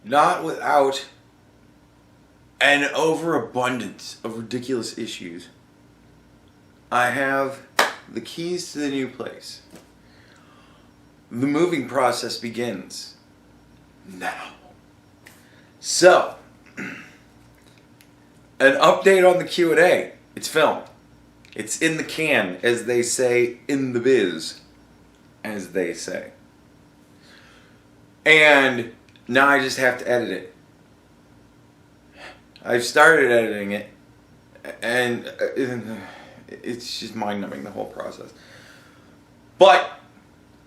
not without an overabundance of ridiculous issues, I have the keys to the new place. The moving process begins now. So, an update on the Q&A. It's filmed. It's in the can, as they say, in the biz, as they say. And now I just have to edit it. I've started editing it, and it's just mind-numbing, the whole process. But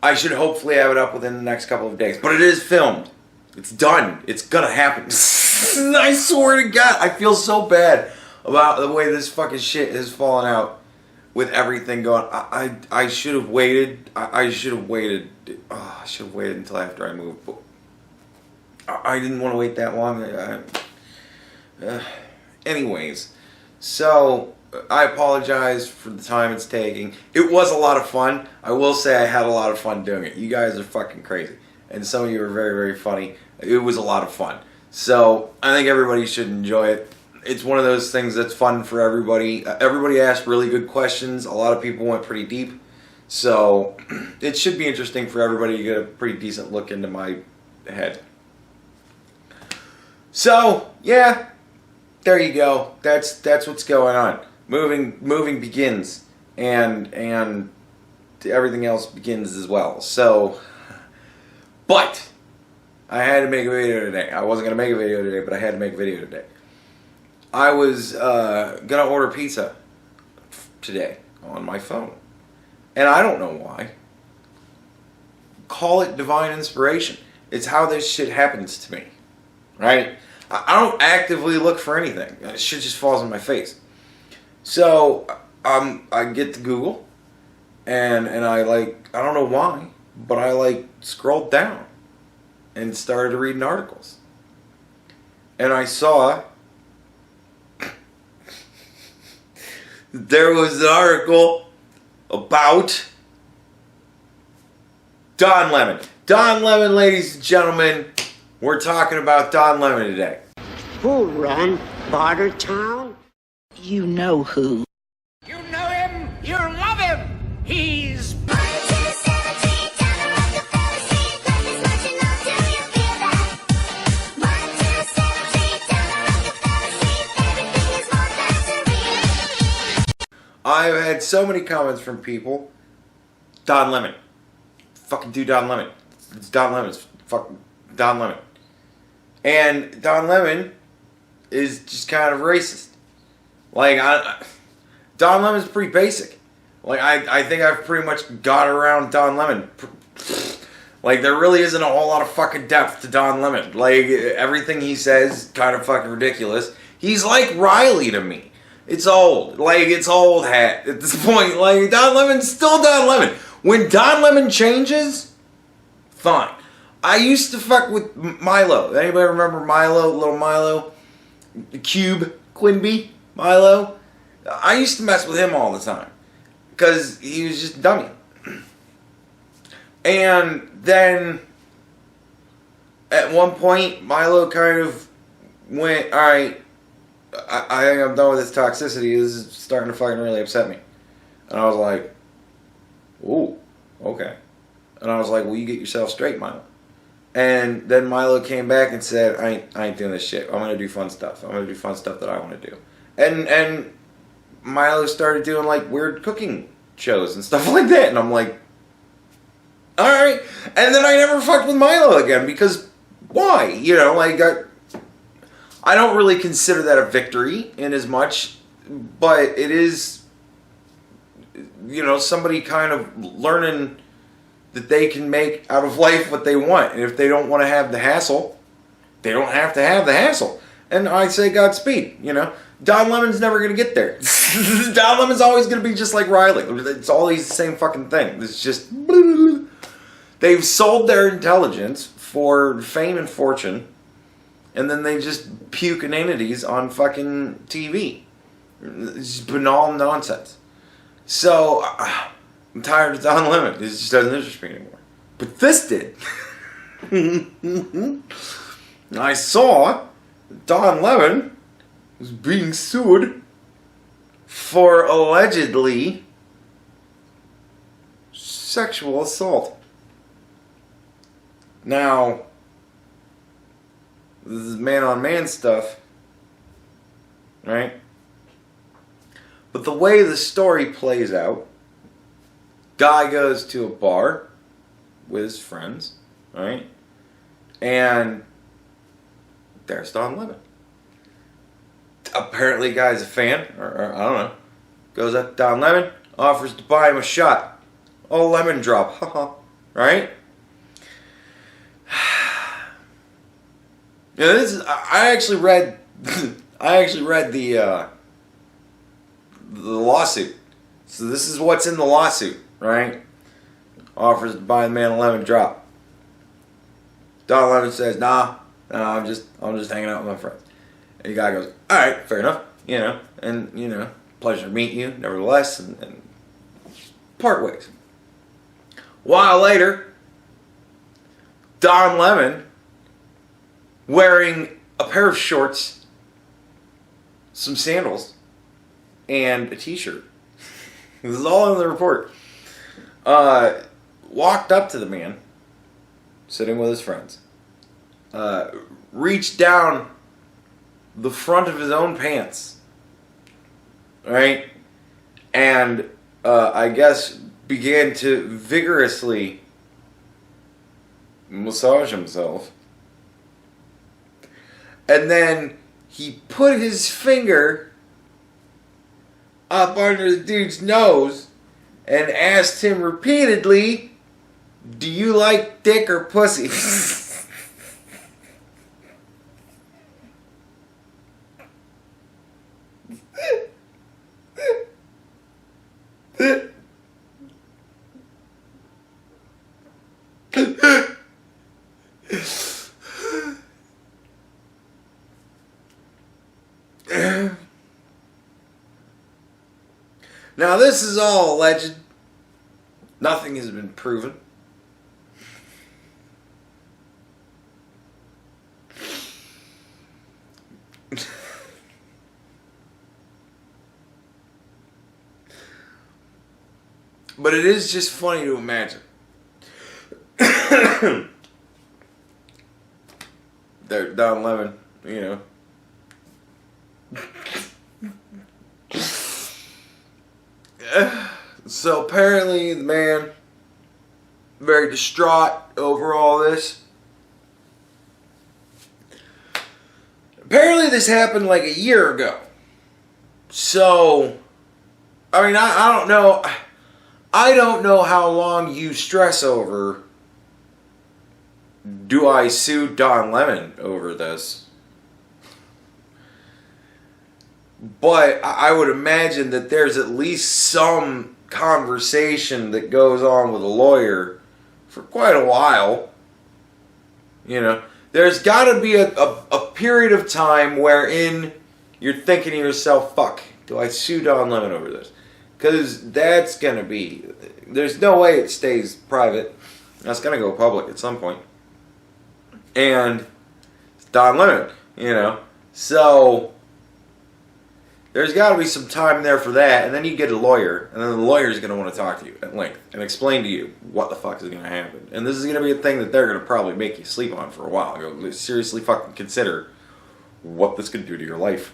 I should hopefully have it up within the next couple of days. But it is filmed. It's done. It's gonna happen. I swear to God, I feel so bad about the way this fucking shit has fallen out with everything going. I should have waited. I should have waited. I should have waited until after I moved. But I didn't want to wait that long. Anyways, so I apologize for the time it's taking. It was a lot of fun. I will say I had a lot of fun doing it. You guys are fucking crazy. And some of you are very, very funny. It was a lot of fun. So I think everybody should enjoy it. It's one of those things that's fun for everybody. Everybody asked really good questions. A lot of people went pretty deep. So it should be interesting for everybody to get a pretty decent look into my head. So, yeah. There you go. That's what's going on. Moving begins, and everything else begins as well. So, but I had to make a video today. I wasn't gonna make a video today, but I had to make a video today. I was gonna order pizza today on my phone, and I don't know why. Call it divine inspiration. It's how this shit happens to me, right? I don't actively look for anything. Shit just falls in my face. So I get to Google, and I don't know why, but I scrolled down and started reading articles. And I saw there was an article about Don Lemon. Don Lemon, ladies and gentlemen. We're talking about Don Lemon today. Who run Bartertown? You know who. You know him, you love him. He's... I've had so many comments from people. Don Lemon. Fucking do Don Lemon. It's Don Lemon. It's fucking Don Lemon. And Don Lemon is just kind of racist. Don Lemon's pretty basic. I think I've pretty much got around Don Lemon. There really isn't a whole lot of fucking depth to Don Lemon. Everything he says, kind of fucking ridiculous. He's like Riley to me. It's old. It's old hat at this point. Don Lemon's still Don Lemon. When Don Lemon changes, fine. I used to fuck with Milo. Anybody remember Milo? Little Milo? The Cube? Quimby? Milo? I used to mess with him all the time. Because he was just a dummy. And then, at one point, Milo kind of went, alright, I think I'm done with this toxicity. This is starting to fucking really upset me. And I was like, ooh, okay. And I was like, well, you get yourself straight, Milo. And then Milo came back and said, I ain't doing this shit. I'm going to do fun stuff. I'm going to do fun stuff that I want to do. And Milo started doing weird cooking shows and stuff like that. And I'm like, alright. And then I never fucked with Milo again because why? I don't really consider that a victory in as much, but it is, somebody kind of learning that they can make out of life what they want. And if they don't want to have the hassle, they don't have to have the hassle. And I say Godspeed, Don Lemon's never going to get there. Don Lemon's always going to be just like Riley. It's always the same fucking thing. It's just... They've sold their intelligence for fame and fortune, and then they just puke inanities on fucking TV. It's just banal nonsense. So... I'm tired of Don Lemon. This just doesn't interest me anymore. But this did. I saw Don Lemon was being sued for allegedly sexual assault. Now, this is man-on-man stuff, right? But the way the story plays out, guy goes to a bar with his friends, right? And there's Don Lemon. Apparently, guy's a fan, or I don't know. Goes up to Don Lemon, offers to buy him a shot. Oh, lemon drop, haha, right? Yeah, this is. I actually read. the lawsuit. So this is what's in the lawsuit, right? Offers to buy the man a lemon drop. Don Lemon says, "Nah, I'm just hanging out with my friends." And the guy goes, "All right, fair enough, and pleasure to meet you, nevertheless," and part ways. A while later, Don Lemon, wearing a pair of shorts, some sandals, and a t-shirt. This is all in the report. Walked up to the man, sitting with his friends. Reached down the front of his own pants. Right? And I guess began to vigorously massage himself. And then he put his finger up under the dude's nose and asked him repeatedly, "Do you like dick or pussy?" Now, this is all alleged. Nothing has been proven. But it is just funny to imagine. There, Don Lemon, So apparently the man, very distraught over all this. Apparently this happened like a year ago. So, I mean, I don't know. I don't know how long you stress over, do I sue Don Lemon over this? But I would imagine that there's at least some conversation that goes on with a lawyer for quite a while. There's got to be a period of time wherein you're thinking to yourself, fuck, do I sue Don Lemon over this? Because that's going to be, there's no way it stays private. That's going to go public at some point. And it's Don Lemon, So there's got to be some time there for that, and then you get a lawyer, and then the lawyer's going to want to talk to you at length and explain to you what the fuck is going to happen. And this is going to be a thing that they're going to probably make you sleep on for a while. Go, seriously fucking consider what this could do to your life.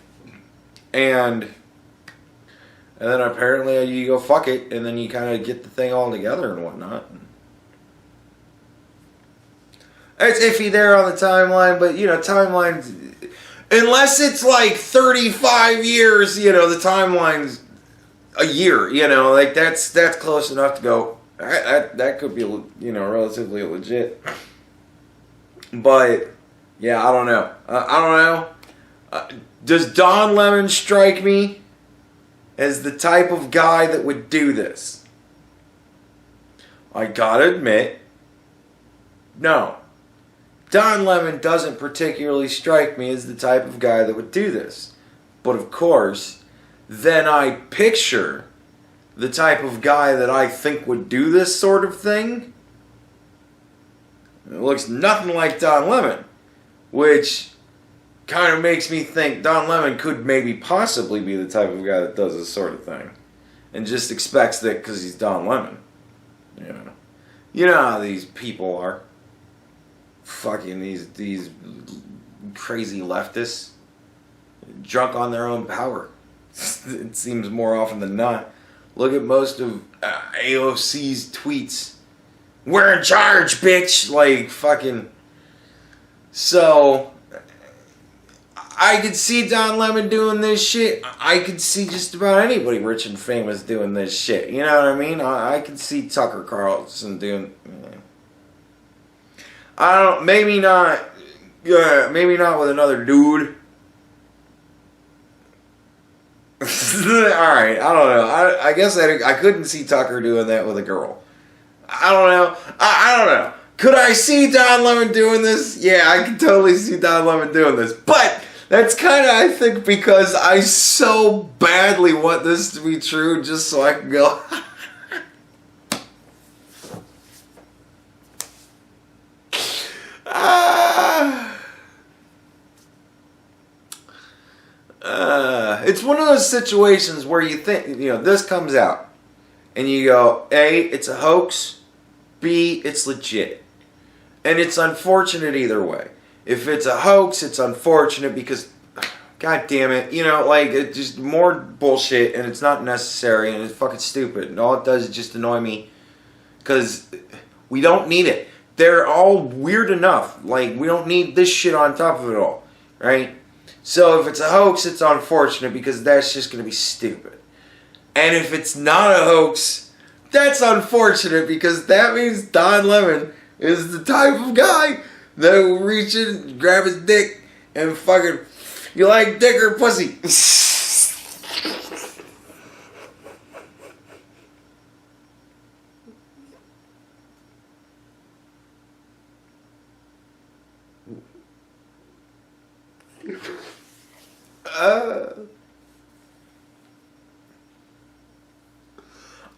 And then apparently you go fuck it, and then you kind of get the thing all together and whatnot. It's iffy there on the timeline, but timelines, unless it's like 35 years, the timeline's a year, like that's close enough to go, that could be, relatively legit. But, yeah, I don't know. I don't know. Does Don Lemon strike me as the type of guy that would do this? I gotta admit, no. Don Lemon doesn't particularly strike me as the type of guy that would do this. But of course, then I picture the type of guy that I think would do this sort of thing. It looks nothing like Don Lemon. which kind of makes me think Don Lemon could maybe possibly be the type of guy that does this sort of thing, and just expects that because he's Don Lemon. You know how these people are. Fucking these crazy leftists, drunk on their own power. It seems more often than not. Look at most of AOC's tweets. We're in charge, bitch! Like, fucking... So, I could see Don Lemon doing this shit. I could see just about anybody rich and famous doing this shit. You know what I mean? I could see Tucker Carlson doing... I don't... Maybe not... maybe not with another dude. Alright, I don't know. I guess I couldn't see Tucker doing that with a girl. I don't know. I don't know. Could I see Don Lemon doing this? Yeah, I could totally see Don Lemon doing this. But that's kind of, I think, because I so badly want this to be true just so I can go... It's one of those situations where you think, this comes out, and you go, A, it's a hoax, B, it's legit. And it's unfortunate either way. If it's a hoax, it's unfortunate because, god damn it, it's just more bullshit, and it's not necessary, and it's fucking stupid, and all it does is just annoy me, because we don't need it. They're all weird enough. Like, we don't need this shit on top of it all, right? So if it's a hoax, it's unfortunate because that's just going to be stupid. And if it's not a hoax, that's unfortunate because that means Don Lemon is the type of guy that will reach in, grab his dick, and fucking, you like dick or pussy?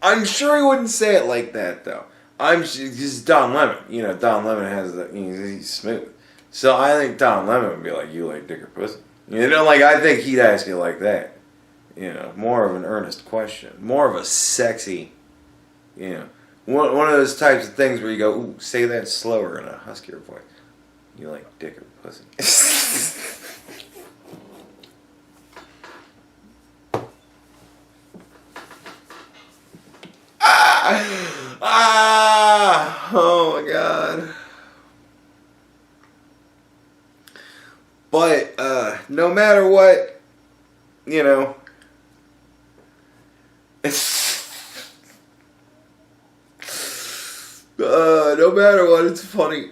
I'm sure he wouldn't say it like that, though. Just Don Lemon. Don Lemon has he's smooth. So I think Don Lemon would be like, you like dick or pussy? I think he'd ask you like that. More of an earnest question. More of a sexy, one of those types of things where you go, ooh, say that slower in a huskier voice. You like dick or pussy? Oh my god. But, no matter what, no matter what, it's funny.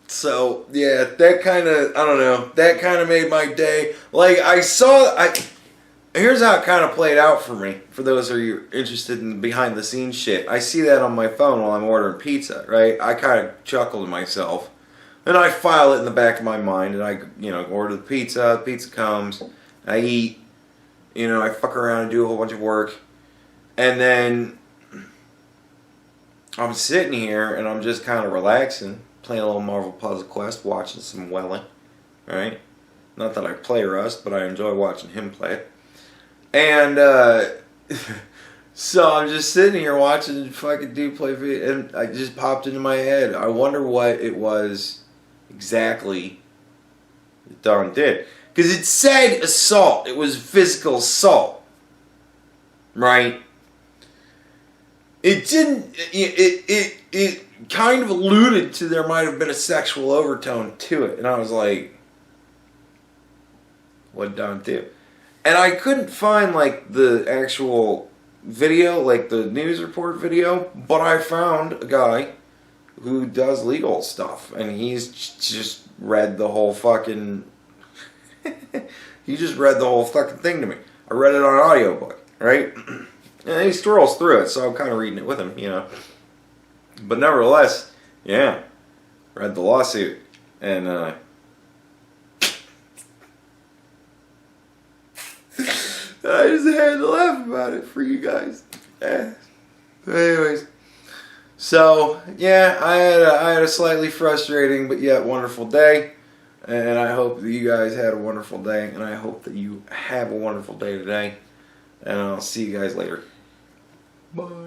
So, yeah, that kind of, I don't know, that kind of made my day. Like, here's how it kind of played out for me, for those of you interested in behind the scenes shit. I see that on my phone while I'm ordering pizza, right? I kind of chuckle to myself. And I file it in the back of my mind, and I, order the pizza comes, I eat, I fuck around and do a whole bunch of work. And then I'm sitting here, and I'm just kind of relaxing, playing a little Marvel Puzzle Quest, watching some Welling, right? Not that I play Rust, but I enjoy watching him play it. And, so I'm just sitting here watching fucking dude play video, and I just popped into my head. I wonder what it was exactly that Don did. Because it said assault. It was physical assault. Right? It didn't, it kind of alluded to there might have been a sexual overtone to it. And I was like, what did Don do? And I couldn't find, the actual video, the news report video, but I found a guy who does legal stuff, and he's just read the whole fucking... he just read the whole fucking thing to me. I read it on an audiobook, right? And he scrolls through it, so I'm kind of reading it with him, But nevertheless, yeah, read the lawsuit, and, I just had to laugh about it for you guys. Anyways, So, yeah, I had a slightly frustrating but yet wonderful day. And I hope that you guys had a wonderful day. And I hope that you have a wonderful day today. And I'll see you guys later. Bye.